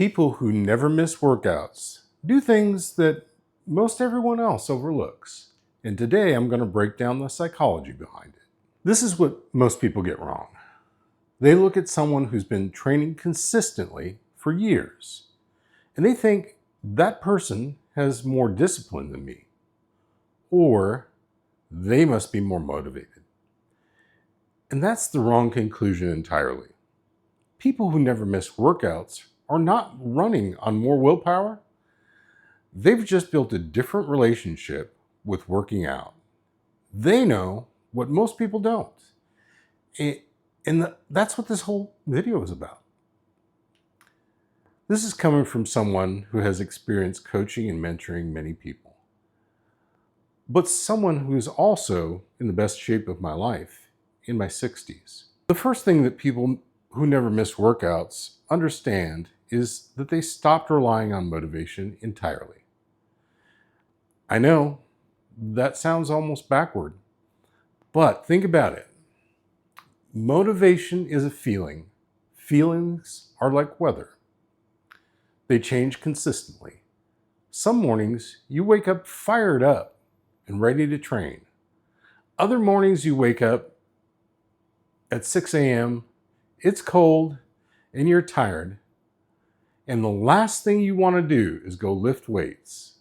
People who never miss workouts do things that most everyone else overlooks. And today I'm going to break down the psychology behind it. This is what most people get wrong. They look at someone who's been training consistently for years, and they think that person has more discipline than me, or they must be more motivated. And that's the wrong conclusion entirely. People who never miss workouts are not running on more willpower. They've just built a different relationship with working out. They know what most people don't. And that's what this whole video is about. This is coming from someone who has experienced coaching and mentoring many people, but someone who is also in the best shape of my life in my 60s. The first thing that people who never miss workouts understand is that they stopped relying on motivation entirely. I know that sounds almost backward, but think about it. Motivation is a feeling. Feelings are like weather. They change consistently. Some mornings you wake up fired up and ready to train. Other mornings you wake up at 6 a.m., it's cold, and you're tired, and the last thing you want to do is go lift weights.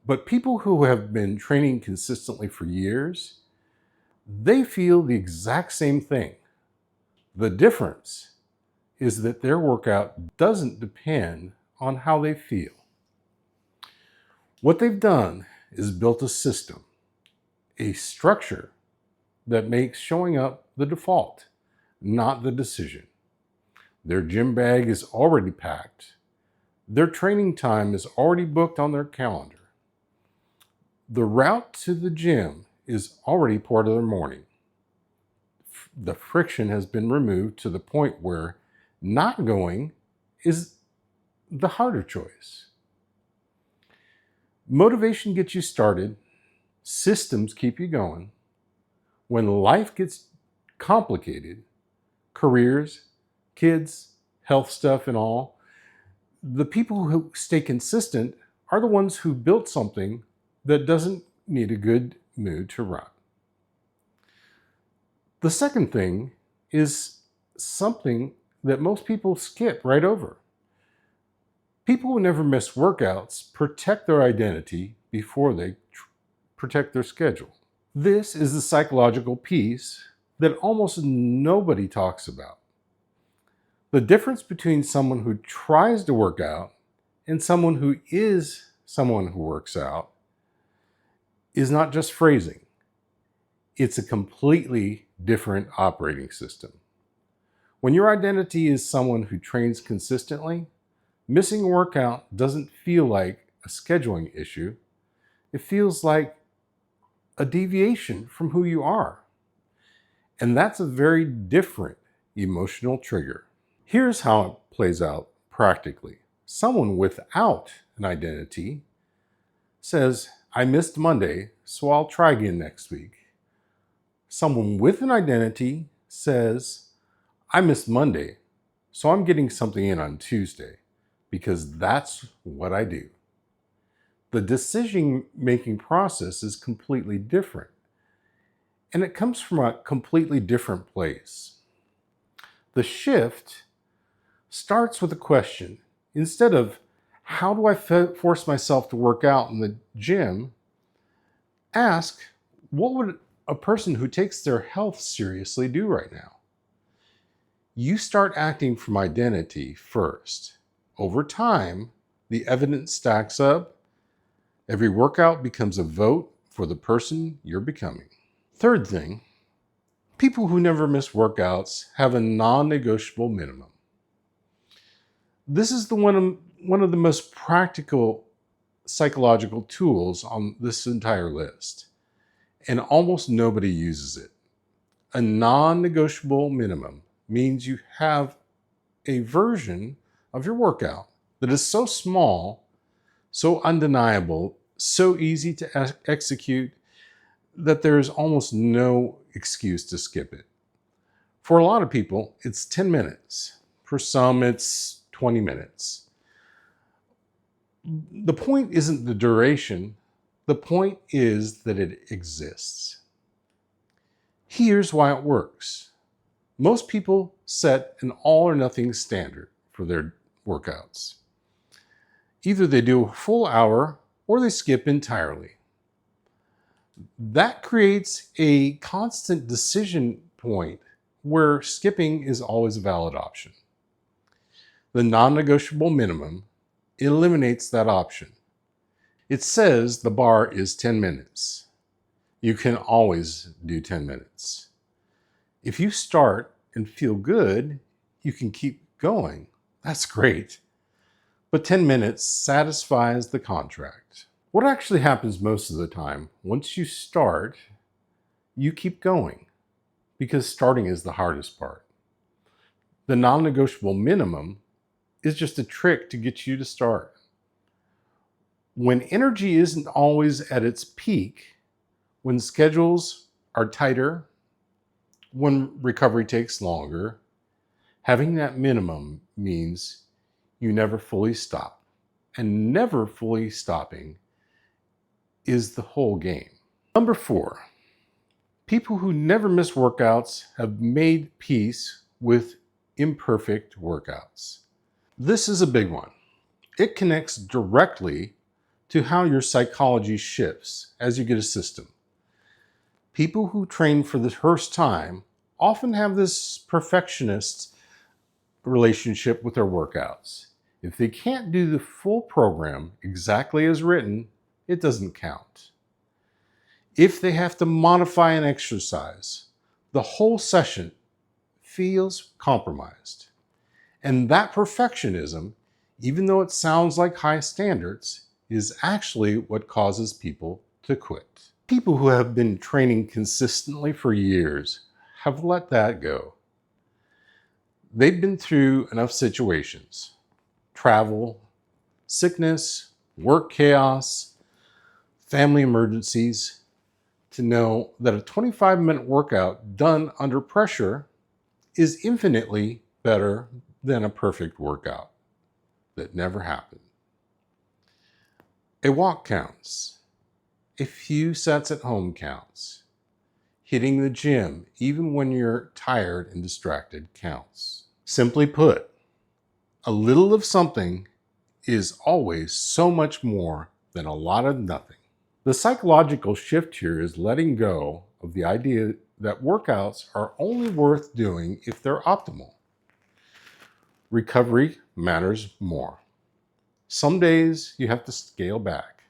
But people who have been training consistently for years, they feel the exact same thing. The difference is that their workout doesn't depend on how they feel. What they've done is built a system, a structure that makes showing up the default, not the decision. Their gym bag is already packed. Their training time is already booked on their calendar. The route to the gym is already part of their morning. The friction has been removed to the point where not going is the harder choice. Motivation gets you started. Systems keep you going. When life gets complicated, careers, kids, health stuff and all, the people who stay consistent are the ones who built something that doesn't need a good mood to run. The second thing is something that most people skip right over. People who never miss workouts protect their identity before they protect their schedule. This is the psychological piece that almost nobody talks about. The difference between someone who tries to work out and someone who is someone who works out is not just phrasing. It's a completely different operating system. When your identity is someone who trains consistently, missing a workout doesn't feel like a scheduling issue. It feels like a deviation from who you are. And that's a very different emotional trigger. Here's how it plays out practically. Someone without an identity says, I missed Monday, so I'll try again next week. Someone with an identity says, I missed Monday, so I'm getting something in on Tuesday, because that's what I do. The decision-making process is completely different, and it comes from a completely different place. The shift starts with a question. Instead of, how do I force myself to work out in the gym? Ask, what would a person who takes their health seriously do right now? You start acting from identity first. Over time, the evidence stacks up. Every workout becomes a vote for the person you're becoming. Third thing, people who never miss workouts have a non-negotiable minimum. This is one of the most practical psychological tools on this entire list, and almost nobody uses it. A non-negotiable minimum means you have a version of your workout that is so small, so undeniable, so easy to execute that there is almost no excuse to skip it. For a lot of people, it's 10 minutes. For some, it's 20 minutes. The point isn't the duration. The point is that it exists. Here's why it works. Most people set an all or nothing standard for their workouts. Either they do a full hour or they skip entirely. That creates a constant decision point where skipping is always a valid option. The non-negotiable minimum eliminates that option. It says the bar is 10 minutes. You can always do 10 minutes. If you start and feel good, you can keep going. That's great. But 10 minutes satisfies the contract. What actually happens most of the time, once you start, you keep going, because starting is the hardest part. The non-negotiable minimum is just a trick to get you to start. When energy isn't always at its peak, when schedules are tighter, when recovery takes longer, having that minimum means you never fully stop. And never fully stopping is the whole game. Number 4, people who never miss workouts have made peace with imperfect workouts. This is a big one. It connects directly to how your psychology shifts as you get a system. People who train for the first time often have this perfectionist relationship with their workouts. If they can't do the full program exactly as written, it doesn't count. If they have to modify an exercise, the whole session feels compromised. And that perfectionism, even though it sounds like high standards, is actually what causes people to quit. People who have been training consistently for years have let that go. They've been through enough situations: travel, sickness, work chaos, family emergencies, to know that a 25-minute workout done under pressure is infinitely better than a perfect workout that never happened. A walk counts. A few sets at home counts. Hitting the gym, even when you're tired and distracted, counts. Simply put, a little of something is always so much more than a lot of nothing. The psychological shift here is letting go of the idea that workouts are only worth doing if they're optimal. Recovery matters more. Some days you have to scale back.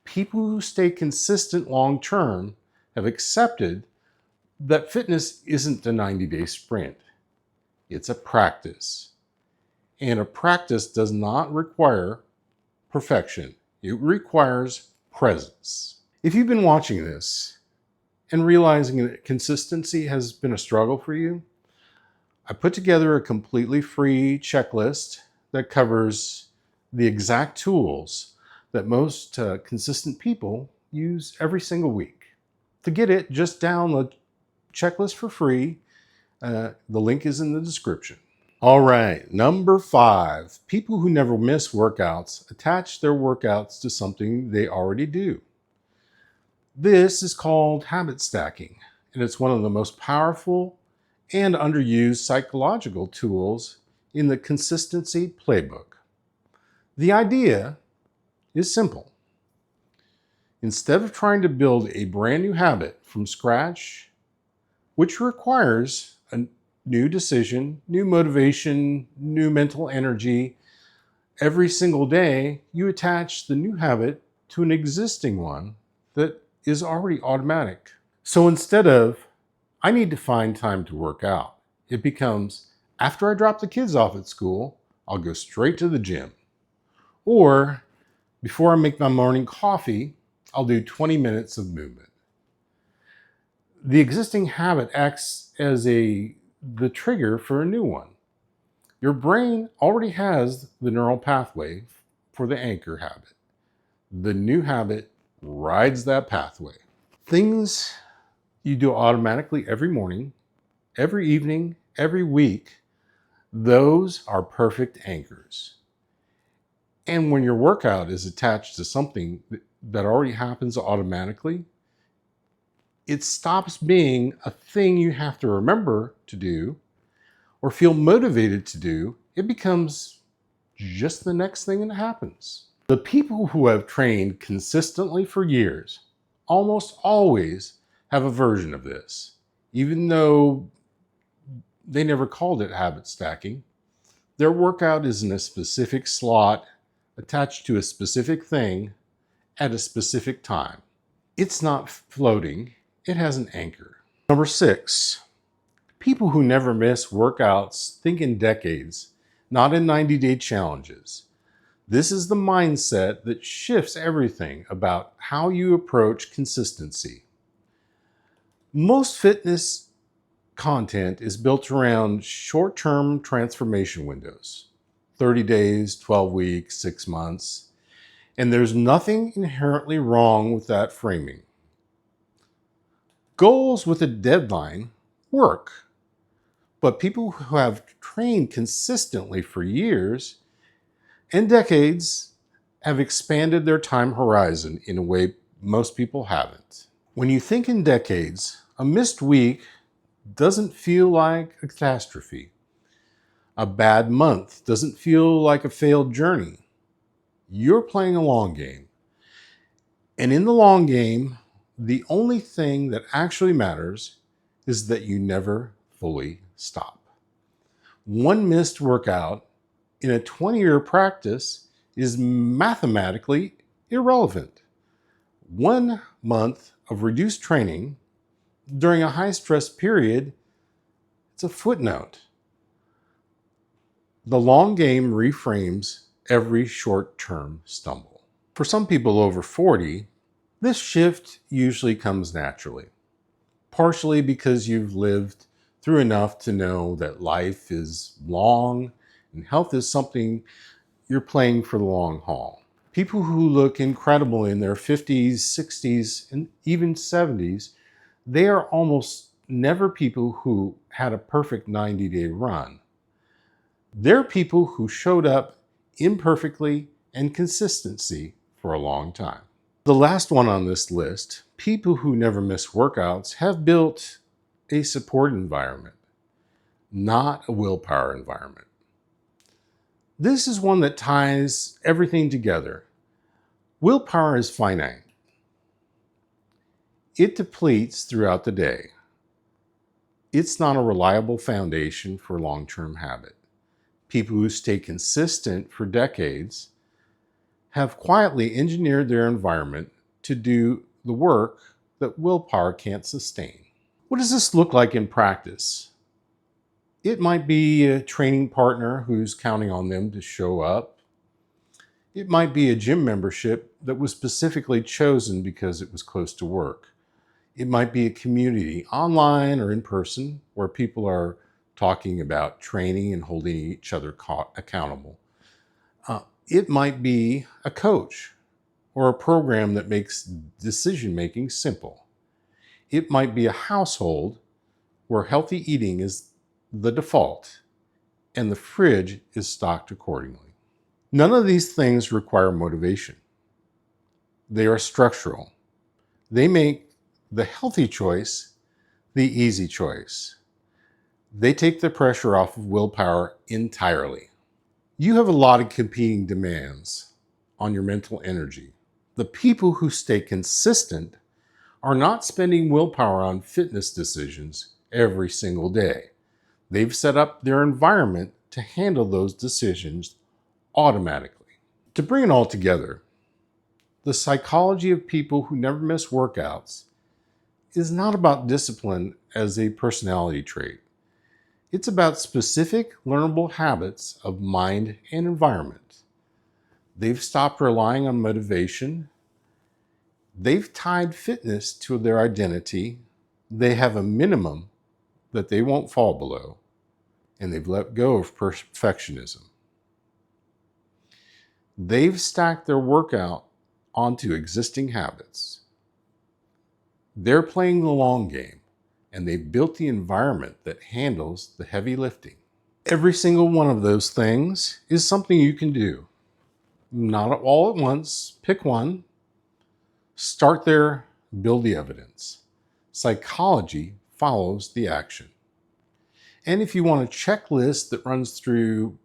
People who stay consistent long term have accepted that fitness isn't a 90-day sprint. It's a practice. And a practice does not require perfection. It requires presence. If you've been watching this and realizing that consistency has been a struggle for you, I put together a completely free checklist that covers the exact tools that most consistent people use every single week. To get it, just download the checklist for free. The link is in the description. All right, number 5. People who never miss workouts attach their workouts to something they already do. This is called habit stacking, and it's one of the most powerful and underused psychological tools in the consistency playbook. The idea is simple. Instead of trying to build a brand new habit from scratch, which requires a new decision, new motivation, new mental energy, every single day, you attach the new habit to an existing one that is already automatic. So instead of, I need to find time to work out, it becomes, after I drop the kids off at school, I'll go straight to the gym. Or, before I make my morning coffee, I'll do 20 minutes of movement. The existing habit acts as the trigger for a new one. Your brain already has the neural pathway for the anchor habit. The new habit rides that pathway. Things you do automatically every morning, every evening, every week Those are perfect anchors. And when your workout is attached to something that already happens automatically, it stops being a thing you have to remember to do or feel motivated to do. It becomes just the next thing that happens. The people who have trained consistently for years almost always have a version of this, even though they never called it habit stacking. Their workout is in a specific slot attached to a specific thing at a specific time. It's not floating, it has an anchor. Number 6, people who never miss workouts think in decades, not in 90-day challenges. This is the mindset that shifts everything about how you approach consistency. Most fitness content is built around short-term transformation windows, 30 days, 12 weeks, 6 months, and there's nothing inherently wrong with that framing. Goals with a deadline work, but people who have trained consistently for years and decades have expanded their time horizon in a way most people haven't. When you think in decades, a missed week doesn't feel like a catastrophe. A bad month doesn't feel like a failed journey. You're playing a long game. And in the long game, the only thing that actually matters is that you never fully stop. One missed workout in a 20-year practice is mathematically irrelevant. 1 month of reduced training during a high-stress period, it's a footnote. The long game reframes every short-term stumble. For some people over 40, this shift usually comes naturally, partially because you've lived through enough to know that life is long and health is something you're playing for the long haul. People who look incredible in their 50s, 60s, and even 70s, they are almost never people who had a perfect 90-day run. They're people who showed up imperfectly and consistency for a long time. The last one on this list, people who never miss workouts, have built a support environment, not a willpower environment. This is one that ties everything together. Willpower is finite. It depletes throughout the day. It's not a reliable foundation for long-term habit. People who stay consistent for decades have quietly engineered their environment to do the work that willpower can't sustain. What does this look like in practice? It might be a training partner who's counting on them to show up. It might be a gym membership that was specifically chosen because it was close to work. It might be a community, online or in person, where people are talking about training and holding each other accountable. It might be a coach or a program that makes decision-making simple. It might be a household where healthy eating is the default and the fridge is stocked accordingly. None of these things require motivation. They are structural. They make the healthy choice the easy choice. They take the pressure off of willpower entirely. You have a lot of competing demands on your mental energy. The people who stay consistent are not spending willpower on fitness decisions every single day. They've set up their environment to handle those decisions automatically. To bring it all together, the psychology of people who never miss workouts is not about discipline as a personality trait. It's about specific learnable habits of mind and environment. They've stopped relying on motivation. They've tied fitness to their identity. They have a minimum that they won't fall below, and they've let go of perfectionism. They've stacked their workout onto existing habits. They're playing the long game, and they've built the environment that handles the heavy lifting. Every single one of those things is something you can do. Not all at once. Pick one. Start there. Build the evidence. Psychology follows the action. And if you want a checklist that runs through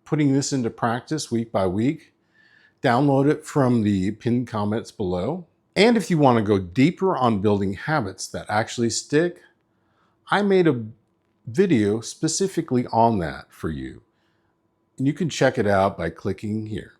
putting this into practice week by week, download it from the pinned comments below. And if you want to go deeper on building habits that actually stick, I made a video specifically on that for you. And you can check it out by clicking here.